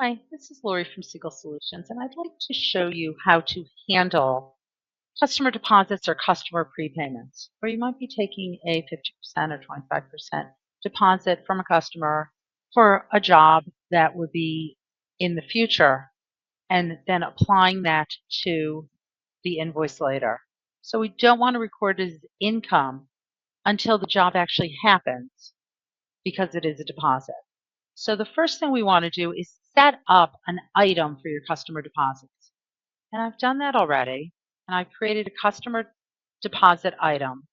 Hi, this is Lori from Siegel Solutions, and I'd like to show you how to handle customer deposits or customer prepayments, where you might be taking a 50% or 25% deposit from a customer for a job that would be in the future, and then applying that to the invoice later. So we don't want to record it as income until the job actually happens because it is a deposit. So the first thing we want to do is set up an item for your customer deposits. And I've done that already. And I've created a customer deposit item.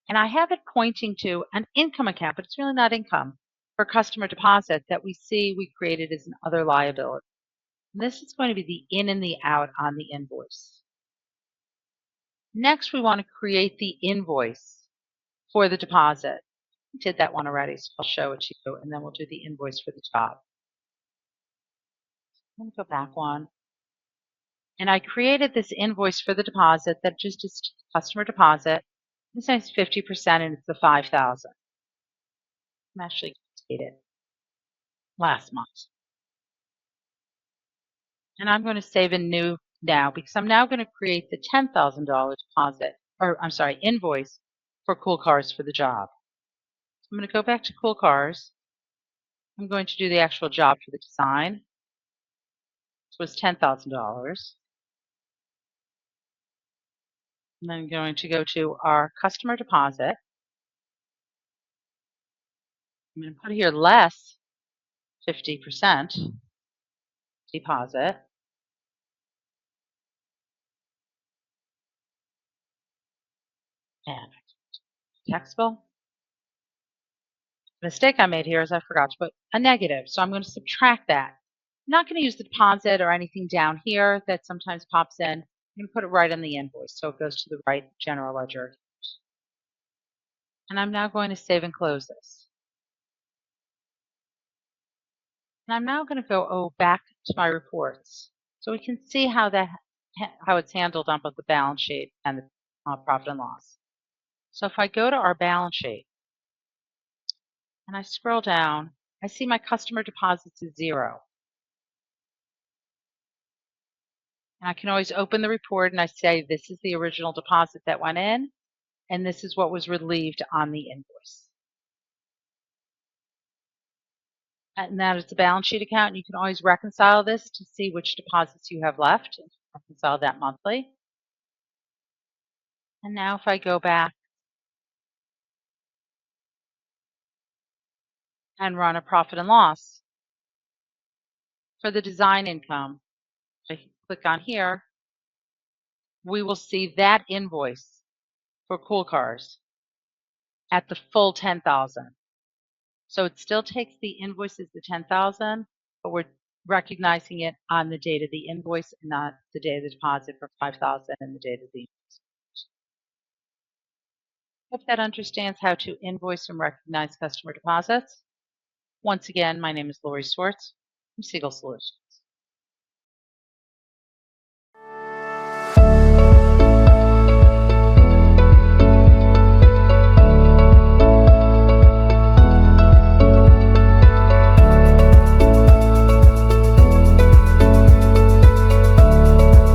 And I have it pointing to an income account, but it's really not income, for customer deposit that we see we created as an other liability. And this is going to be the in and the out on the invoice. Next, we want to create the invoice for the deposit. We did that one already, so I'll show it to you, and then we'll do the invoice for the job. Let me go back one. And I created this invoice for the deposit that just is customer deposit. This is 50% and it's the $5,000. I'm actually going to date it last month. And I'm going to save in new now because I'm now going to create the $10,000 deposit, or I'm sorry, invoice for Cool Cars for the job. So I'm going to go back to Cool Cars. I'm going to do the actual job for the design. This was $10,000. And I'm going to go to our customer deposit. I'm going to put here less 50% deposit. And taxable. The mistake I made here is I forgot to put a negative, so I'm going to subtract that. I'm not going to use the deposit or anything down here that sometimes pops in. I'm going to put it right on the invoice so it goes to the right general ledger. And I'm now going to save and close this. And I'm now going to go back to my reports so we can see how it's handled on both the balance sheet and the profit and loss. So if I go to our balance sheet and I scroll down, I see my customer deposits is 0. And I can always open the report and I say this is the original deposit that went in, and this is what was relieved on the invoice. And that is the balance sheet account. You can always reconcile this to see which deposits you have left and reconcile that monthly. And now if I go back and run a profit and loss for the design income, if I click on here, we will see that invoice for Cool Cars at the full 10,000. So it still takes the invoice as the 10,000, but we're recognizing it on the date of the invoice and not the day of the deposit for 5,000 and the date of the invoice. Hope that understands how to invoice and recognize customer deposits. Once again, my name is Lori Swartz from Siegel Solutions.